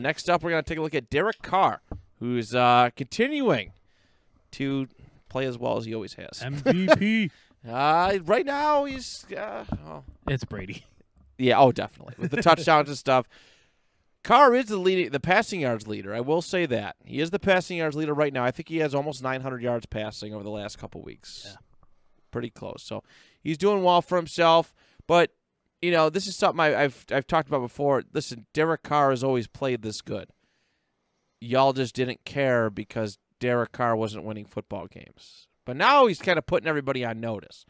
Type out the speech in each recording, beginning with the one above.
Next up, we're going to take a look at Derek Carr, who's continuing to play as well as he always has. MVP. Right now, he's It's Brady. Yeah, definitely. With the touchdowns and stuff. Carr is the passing yards leader. I will say that. He is the passing yards leader right now. I think he has almost 900 yards passing over the last couple weeks. Yeah. Pretty close. So he's doing well for himself. But, this is something I've talked about before. Listen, Derek Carr has always played this good. Y'all just didn't care because Derek Carr wasn't winning football games. But now he's kind of putting everybody on notice,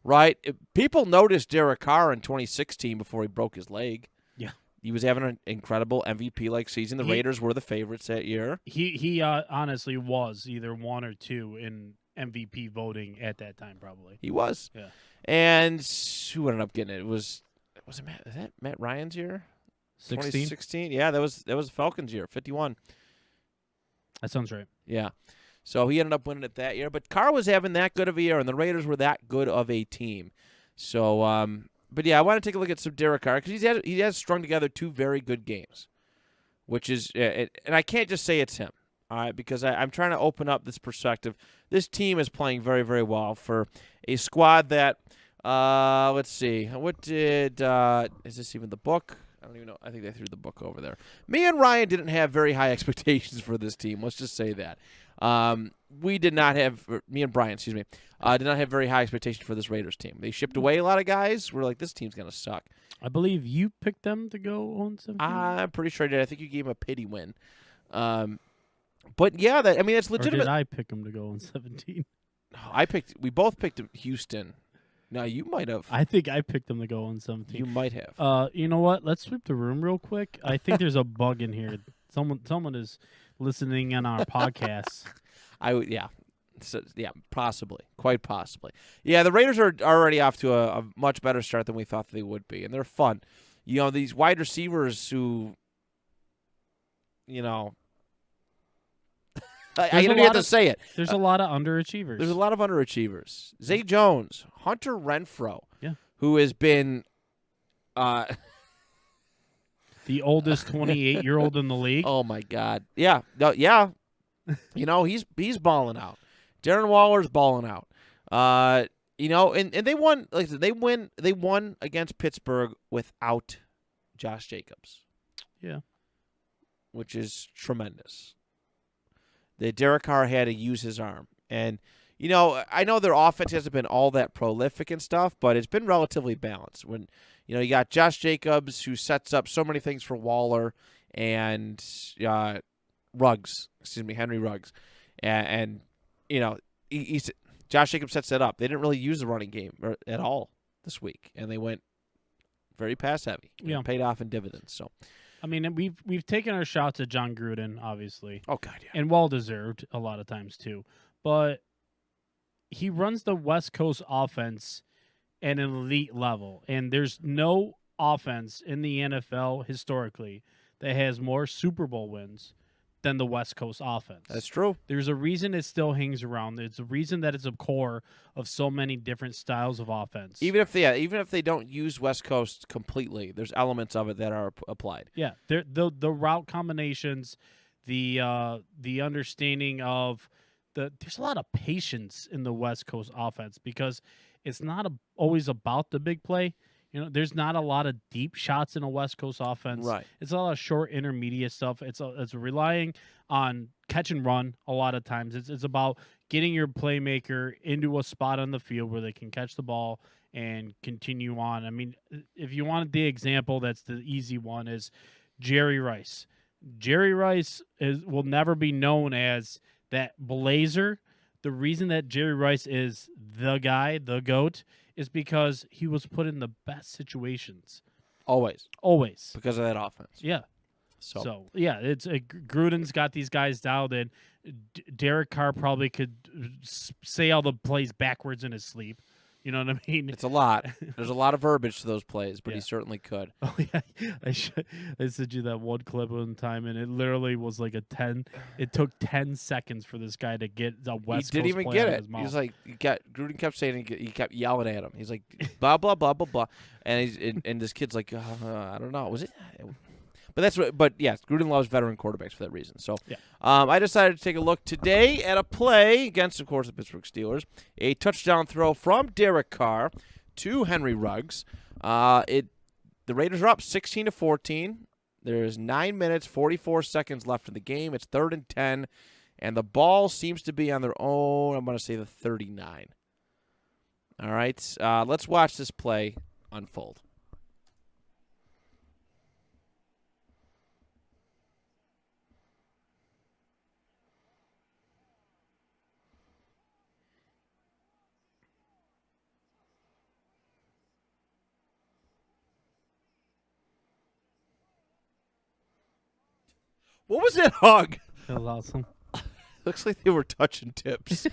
right? People noticed Derek Carr in 2016 before he broke his leg. Yeah. He was having an incredible MVP-like season. The Raiders were the favorites that year. He honestly was either 1 or 2 in MVP voting at that time, probably. He was. Yeah. And who ended up getting it? Was it Matt? Is that Matt Ryan's year? 2016? Yeah, that was Falcons' year, 51. That sounds right. Yeah. So he ended up winning it that year. But Carr was having that good of a year, and the Raiders were that good of a team. So, but yeah, I want to take a look at some Derek Carr because he has strung together 2 very good games, which is, and I can't just say it's him, all right, because I'm trying to open up this perspective. This team is playing very, very well for a squad that, let's see, what did, is this even the book? I don't even know. I think they threw the book over there. Me and Ryan didn't have very high expectations for this team. Let's just say that. We did not have, me and Brian, did not have very high expectations for this Raiders team. They shipped away a lot of guys. We're like, this team's going to suck. I believe you picked them to go on 17. I'm pretty sure I did. I think you gave him a pity win. But yeah, it's legitimate. Or did I pick them to go on 17? We both picked Houston. No, you might have. I think I picked them to go on 17. You might have. You know what? Let's sweep the room real quick. I think there's a bug in here. Someone is listening on our podcast. Possibly, quite possibly. Yeah, the Raiders are already off to a much better start than we thought they would be, and they're fun. These wide receivers who, I don't have to say it. There's a lot of underachievers. There's a lot of underachievers. Zay Jones, Hunter Renfrow, yeah, who has been the oldest 28-year-old in the league. Oh my God, yeah. He's balling out. Darren Waller's balling out. And they won. Like I said, they won against Pittsburgh without Josh Jacobs. Yeah, which is tremendous. Derek Carr had to use his arm, and I know their offense hasn't been all that prolific and stuff, but it's been relatively balanced. When you got Josh Jacobs, who sets up so many things for Waller and Henry Ruggs, and Josh Jacobs sets that up. They didn't really use the running game at all this week, and they went very pass heavy. Yeah, paid off in dividends. So, we've taken our shots at John Gruden, obviously. Oh God, yeah, and well deserved a lot of times too. But he runs the West Coast offense at an elite level, and there's no offense in the NFL historically that has more Super Bowl wins than the West Coast offense. That's true. There's a reason it still hangs around. There's a reason that it's a core of so many different styles of offense. Even if they don't use West Coast completely, there's elements of it that are applied. Yeah, the route combinations, the understanding of there's a lot of patience in the West Coast offense because it's not always about the big play. There's not a lot of deep shots in a West Coast offense. Right. It's a lot of short, intermediate stuff. It's relying on catch and run a lot of times. It's about getting your playmaker into a spot on the field where they can catch the ball and continue on. If you wanted the example, that's the easy one, is Jerry Rice. Jerry Rice will never be known as that blazer. The reason that Jerry Rice is the guy, the GOAT, is because he was put in the best situations. Always. Because of that offense. Yeah. So yeah, it's Gruden's got these guys dialed in. Derek Carr probably could say all the plays backwards in his sleep. You know what I mean? It's a lot. There's a lot of verbiage to those plays, but he certainly could. Oh yeah, I sent you that one clip one time, and it literally was like a 10. It took 10 seconds for this guy to get a West Coast play out of his mouth. He didn't even get it. He was like, Gruden kept saying, he kept yelling at him. He's like, blah blah blah blah blah, and this kid's like, I don't know, was it? But yes, Gruden loves veteran quarterbacks for that reason. So, Yeah. I decided to take a look today at a play against, of course, the Pittsburgh Steelers. A touchdown throw from Derek Carr to Henry Ruggs. The Raiders are up 16-14. There's 9 minutes, 44 seconds left in the game. It's 3rd and 10, and the ball seems to be on their own. I'm going to say the 39. All right, let's watch this play unfold. What was that hug? That was awesome. Looks like they were touching tips.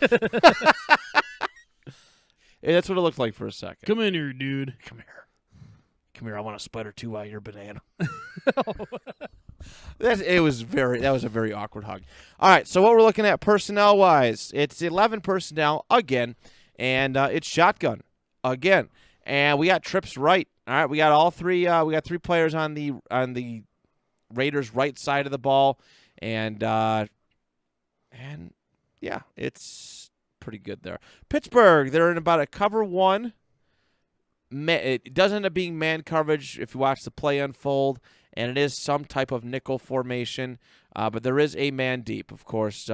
Yeah, that's what it looked like for a second. Come in here, dude. Come here. Come here. I want to splatter 2 out your banana. That was a very awkward hug. All right, so what we're looking at personnel-wise, it's 11 personnel again, and it's shotgun again. And we got trips right. All right, we got all three. We got 3 players on the Raiders' right side of the ball, and yeah, it's pretty good there. Pittsburgh, they're in about a cover 1. It does end up being man coverage if you watch the play unfold, and it is some type of nickel formation, but there is a man deep, of course.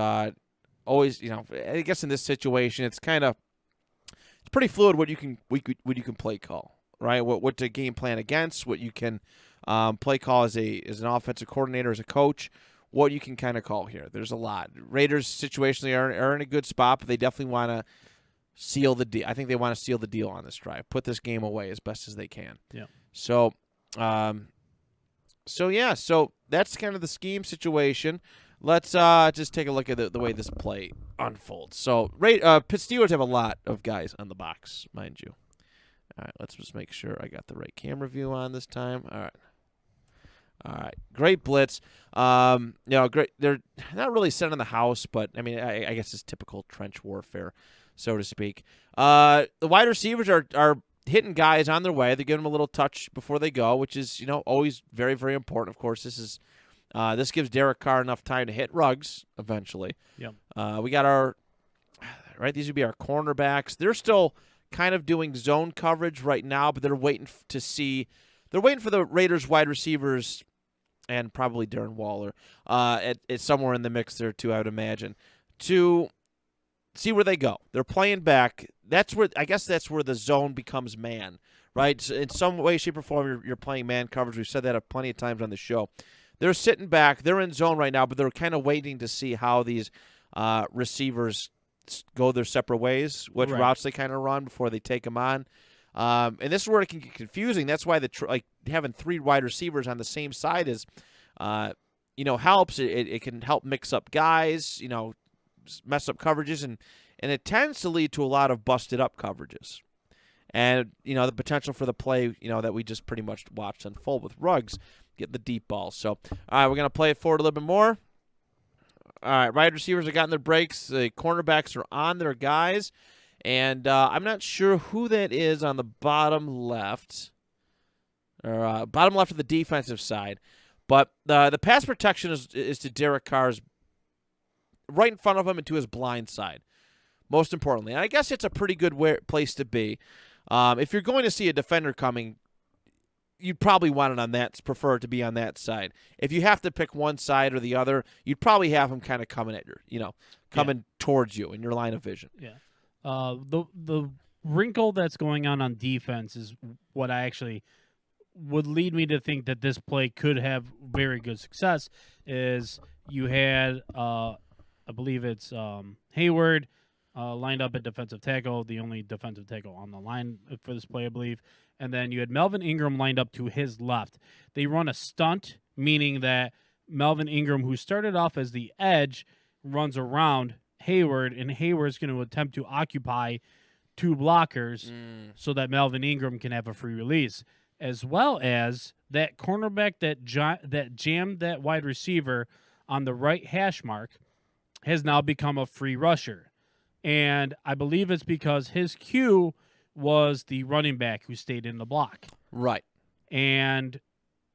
Always, I guess in this situation, it's pretty fluid what you can play call, right? What to game plan against, what you can play call as an offensive coordinator, as a coach. What you can kind of call here. There's a lot. Raiders situationally are in a good spot, but they definitely want to seal the deal. I think they want to seal the deal on this drive. Put this game away as best as they can. Yeah. So that's kind of the scheme situation. Let's just take a look at the way this play unfolds. So, Steelers have a lot of guys on the box, mind you. All right, let's just make sure I got the right camera view on this time. All right, great blitz. Great. They're not really set in the house, but I mean, I guess it's typical trench warfare, so to speak. The wide receivers are hitting guys on their way. They give them a little touch before they go, which is always very, very important. Of course, this gives Derek Carr enough time to hit Ruggs eventually. Yep. We got these would be our cornerbacks. They're still kind of doing zone coverage right now, but they're waiting to see. They're waiting for the Raiders wide receivers and probably Darren Waller at somewhere in the mix there too, I would imagine, to see where they go. They're playing back. That's where the zone becomes man, right? So in some way, shape, or form, you're playing man coverage. We've said that plenty of times on the show. They're sitting back. They're in zone right now, but they're kind of waiting to see how these receivers go their separate ways, what routes they kind of run before they take them on. And this is where it can get confusing. That's why having 3 wide receivers on the same side is, helps. It can help mix up guys, mess up coverages, and it tends to lead to a lot of busted up coverages. And, the potential for the play, that we just pretty much watched unfold with Ruggs, get the deep ball. So, all right, we're going to play it forward a little bit more. All right, wide receivers have gotten their breaks. The cornerbacks are on their guys. And I'm not sure who that is on the bottom left, or bottom left of the defensive side. But the pass protection is to Derek Carr's right in front of him and to his blind side, most importantly. And I guess it's a pretty good place to be. If you're going to see a defender coming, you'd probably want it prefer it to be on that side. If you have to pick one side or the other, you'd probably have him kind of coming at coming towards you in your line of vision. Yeah. The wrinkle that's going on defense is what I actually would lead me to think that this play could have very good success. Is you had I believe it's Hayward lined up at defensive tackle, the only defensive tackle on the line for this play, I believe, and then you had Melvin Ingram lined up to his left. They run a stunt, meaning that Melvin Ingram, who started off as the edge, runs around Hayward, and Hayward's going to attempt to occupy 2 blockers so that Melvin Ingram can have a free release, as well as that cornerback that jammed that wide receiver on the right hash mark has now become a free rusher. And I believe it's because his cue was the running back who stayed in the block. Right. And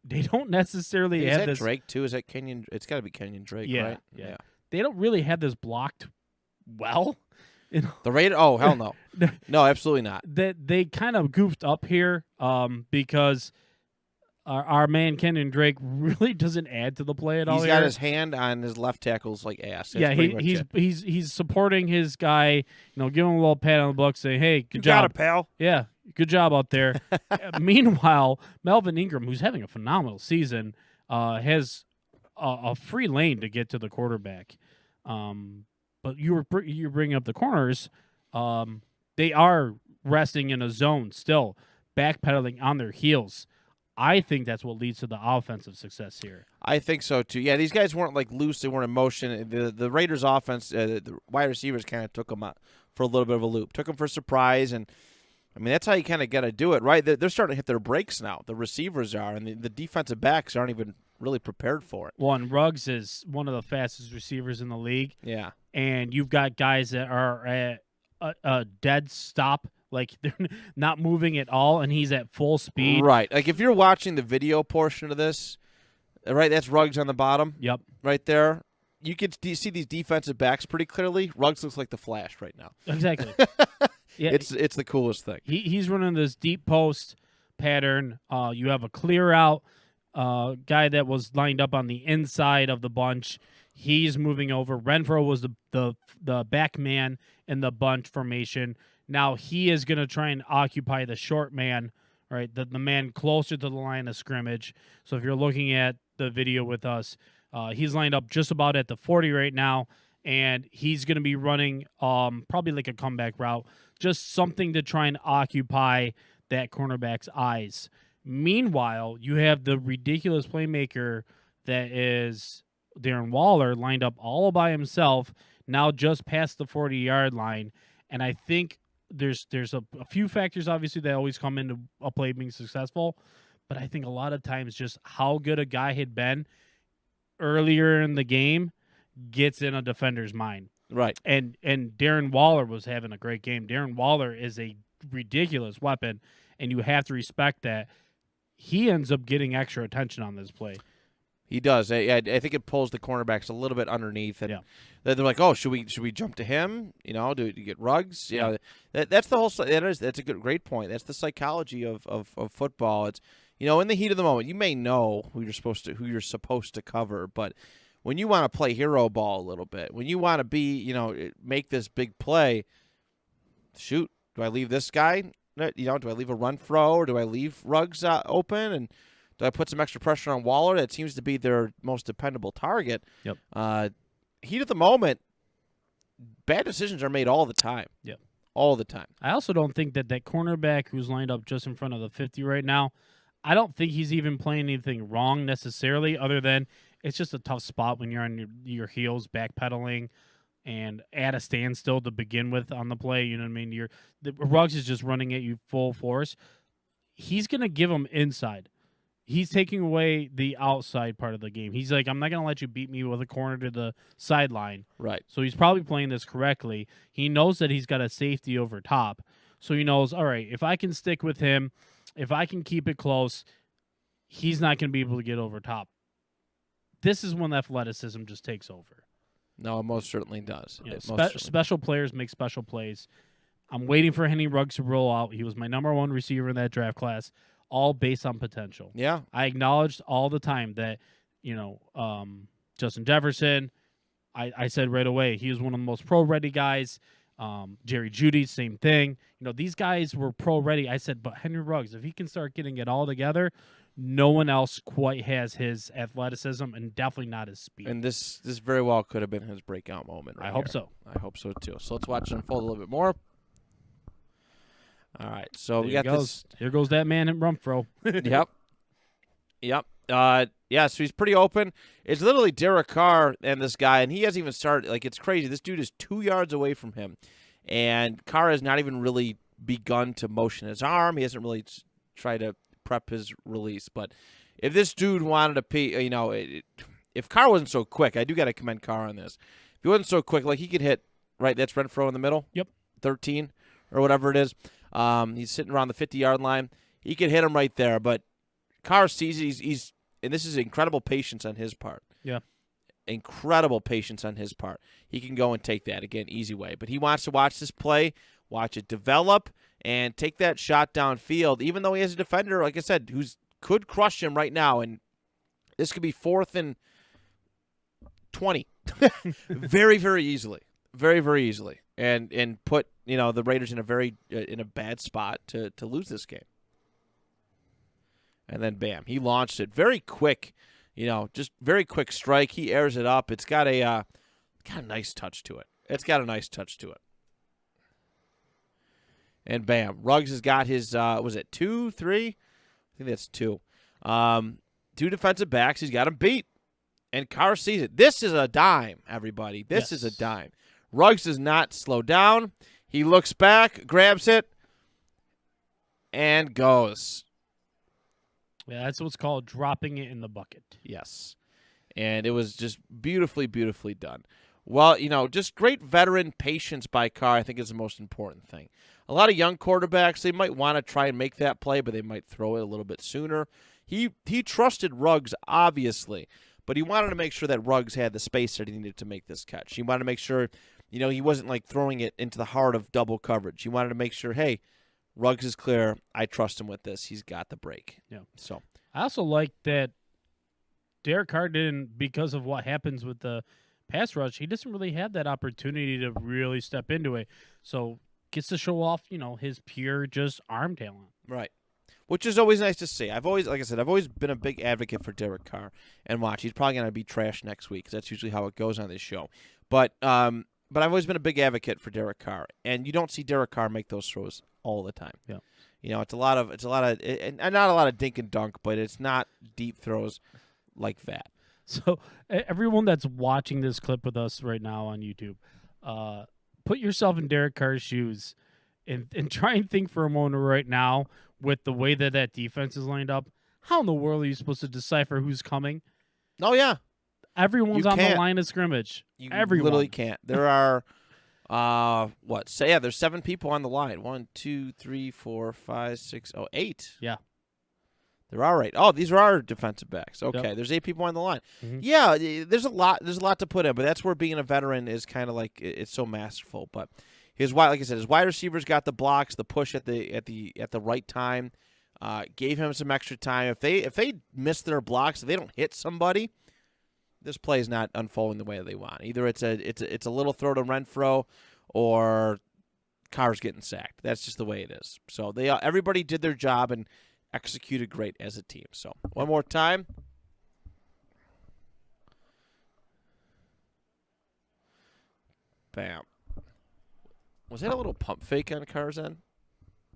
they don't necessarily Is have that this. Drake too? Is that Kenyon? It's got to be Kenyon Drake, Yeah, right? yeah. They don't really have this blocked well. You know, The Raider? Oh, hell no. No, absolutely not. that they kind of goofed up here because our man Kenyon Drake really doesn't add to the play at all. He's got here. his hand on his left tackle's like ass. That's Yeah, pretty much it. he's supporting his guy. You know, give him a little pat on the butt, say, "Hey, good You job, got it, pal. yeah, good job out there." Meanwhile, Melvin Ingram, who's having a phenomenal season, has a free lane to get to the quarterback. But you're bringing up the corners. They are resting in a zone still, backpedaling on their heels. I think that's what leads to the offensive success here. I think so too. Yeah, these guys weren't like loose; they weren't in motion. The Raiders' offense, the wide receivers kind of took them out for a little bit of a loop, took them for a surprise, and I mean that's how you kind of got to do it, right? They're starting to hit their brakes now. The receivers are, and the defensive backs aren't even really prepared for it. Well, and Ruggs is one of the fastest receivers in the league. Yeah, And you've got guys that are at a dead stop, like they're not moving at all, and he's at full speed. right. Like if you're watching the video portion of this, right, that's Ruggs on the bottom. Yep. Right there. You can see these defensive backs pretty clearly. Ruggs looks like the Flash right now. Exactly. Yeah, It's the coolest thing. he's running this deep post pattern. You have a clear out guy that was lined up on the inside of the bunch. He's moving over. Renfro was the back man in the bunch formation. Now he is going to try and occupy the short man, right? The man closer to the line of scrimmage. So if you're looking at the video with us, he's lined up just about at the 40 right now, and he's going to be running probably like a comeback route, just something to try and occupy that cornerback's eyes. Meanwhile, you have the ridiculous playmaker that is Darren Waller lined up all by himself, now just past the 40-yard line. And I think there's a few factors, obviously, that always come into a play being successful. But I think a lot of times just how good a guy had been earlier in the game gets in a defender's mind. Right. And Darren Waller was having a great game. Darren Waller is a ridiculous weapon, and you have to respect that. He ends up getting extra attention on this play. He does. I think it pulls the cornerbacks a little bit underneath, and Yeah. they're like, "Oh, should we jump to him? You know, do you get Ruggs? You know, that's the whole. That's a great point. That's the psychology of football. It's in the heat of the moment, you may know who you're supposed to cover, but when you want to play hero ball a little bit, when you want to be, make this big play, shoot, do I leave this guy? Do I leave a run throw, or do I leave Ruggs open, and do I put some extra pressure on Waller? That seems to be their most dependable target. Yep. Heat of the moment, bad decisions are made all the time. Yep. All the time. I also don't think that cornerback who's lined up just in front of the 50 right now, I don't think he's even playing anything wrong necessarily, other than it's just a tough spot when you're on your heels, backpedaling, and at a standstill to begin with on the play. You know what I mean? Ruggs is just running at you full force. He's going to give him inside. He's taking away the outside part of the game. He's like, I'm not going to let you beat me with a corner to the sideline. Right. So he's probably playing this correctly. He knows that he's got a safety over top. So he knows, all right, if I can stick with him, if I can keep it close, he's not going to be able to get over top. This is when athleticism just takes over. No, it most certainly does. Special players make special plays. I'm waiting for Henry Ruggs to roll out. He was my number one receiver in that draft class, all based on potential. Yeah. I acknowledged all the time that, Justin Jefferson, I said right away, he was one of the most pro-ready guys. Jerry Jeudy, same thing. These guys were pro-ready. I said, but Henry Ruggs, if he can start getting it all together, no one else quite has his athleticism and definitely not his speed. And this very well could have been his breakout moment. I hope so. I hope so, too. So let's watch it unfold a little bit more. All right, so we got this. Here goes that man in Rumfro. Yep. So he's pretty open. It's literally Derek Carr and this guy, and he hasn't even started. Like, it's crazy. This dude is 2 yards away from him, and Carr has not even really begun to motion his arm. He hasn't really tried to prep his release. But if this dude wanted to pay, if Carr wasn't so quick, I do got to commend Carr on this. If he wasn't so quick, like he could hit, right, that's Renfro in the middle? Yep. 13 or whatever it is. He's sitting around the 50-yard line. He could hit him right there, but Carr sees he's and this is incredible patience on his part. Yeah. Incredible patience on his part. He can go and take that again, easy way. But he wants to watch this play, watch it develop, and take that shot downfield. Even though he has a defender, like I said, who's could crush him right now, and this could be 4th and 20, very, very easily, very, very easily, and put the Raiders in a bad spot to lose this game. And then bam, he launched it very quick. Just very quick strike. He airs it up. It's got a nice touch to it. And bam, Ruggs has got his, was it 2, 3? I think that's 2. 2 defensive backs. He's got him beat. And Carr sees it. This is a dime, everybody. This is a dime. Ruggs does not slow down. He looks back, grabs it, and goes. Yeah, that's what's called dropping it in the bucket. Yes. And it was just beautifully, beautifully done. Well, just great veteran patience by Carr, I think, is the most important thing. A lot of young quarterbacks, they might want to try and make that play, but they might throw it a little bit sooner. He trusted Ruggs, obviously, but he wanted to make sure that Ruggs had the space that he needed to make this catch. He wanted to make sure, he wasn't like throwing it into the heart of double coverage. He wanted to make sure, hey, Ruggs is clear. I trust him with this. He's got the break. Yeah. So I also like that Derek Carr didn't, because of what happens with the pass rush, he doesn't really have that opportunity to really step into it. So gets to show off, his pure just arm talent. Right. Which is always nice to see. I've always been a big advocate for Derek Carr. And watch, he's probably going to be trash next week because that's usually how it goes on this show. But I've always been a big advocate for Derek Carr, and you don't see Derek Carr make those throws all the time. Yeah. It's a lot of, and not a lot of dink and dunk, but it's not deep throws like that. So everyone that's watching this clip with us right now on YouTube, put yourself in Derek Carr's shoes and try and think for a moment right now with the way that defense is lined up. How in the world are you supposed to decipher who's coming? Oh, yeah. Everyone's on the line of scrimmage. Everyone. Literally can't. There are, there's 7 people on the line. 1, 2, 3, 4, 5, 6, 8. Yeah. There are 8. Oh, these are our defensive backs. Okay, Yep. There's 8 people on the line. Mm-hmm. Yeah, there's a lot to put in, but that's where being a veteran is kind of like it's so masterful. But like I said, his wide receivers got the blocks, the push at the right time, gave him some extra time. If they miss their blocks, if they don't hit somebody, this play is not unfolding the way that they want. Either it's a little throw to Renfro, or Carr's getting sacked. That's just the way it is. So everybody did their job and executed great as a team. So one more time. Bam. Was that a little pump fake on Carr's end?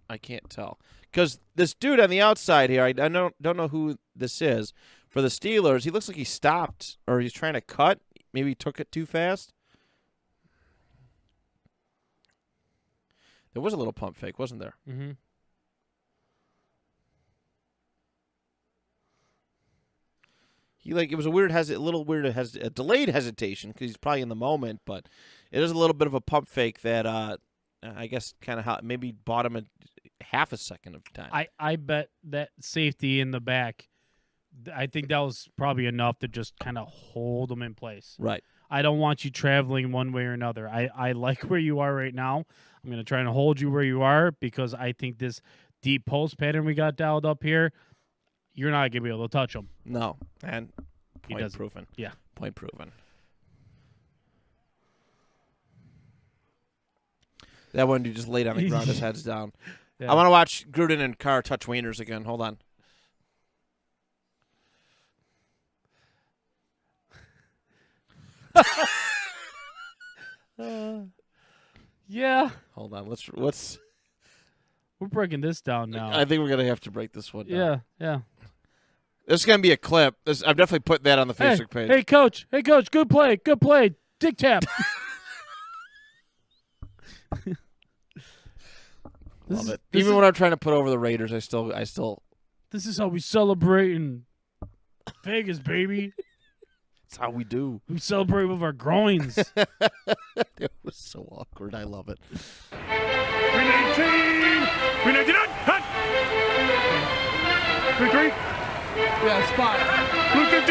I can't tell. Because this dude on the outside here, I don't know who this is. For the Steelers, he looks like he stopped, or he's trying to cut. Maybe he took it too fast. There was a little pump fake, wasn't there? Mm-hmm. It was a delayed hesitation because he's probably in the moment, but it is a little bit of a pump fake that I guess kind of maybe bought him a half a second of time. I bet that safety in the back, I think that was probably enough to just kind of hold them in place. Right. I don't want you traveling one way or another. I like where you are right now. I'm going to try and hold you where you are because I think this deep post pattern we got dialed up here, you're not going to be able to touch them. No. And point proven. Yeah. Point proven. That one dude just laid on the ground, his head's down. Yeah. I want to watch Gruden and Carr touch wieners again. Hold on. Yeah. Hold on. Let's. We're breaking this down now. I think we're gonna have to break this one down. Yeah. This is gonna be a clip. I'm definitely putting that on the Facebook page. Hey, coach. Good play. Dick tap. Love it. Even when I'm trying to put over the Raiders, I still. This is how we celebrate in Vegas, baby. That's how we do. We celebrate with our groins. It was so awkward. I love it. Green 18! Green 99! Hut! Green 3! Yeah, spot. Luka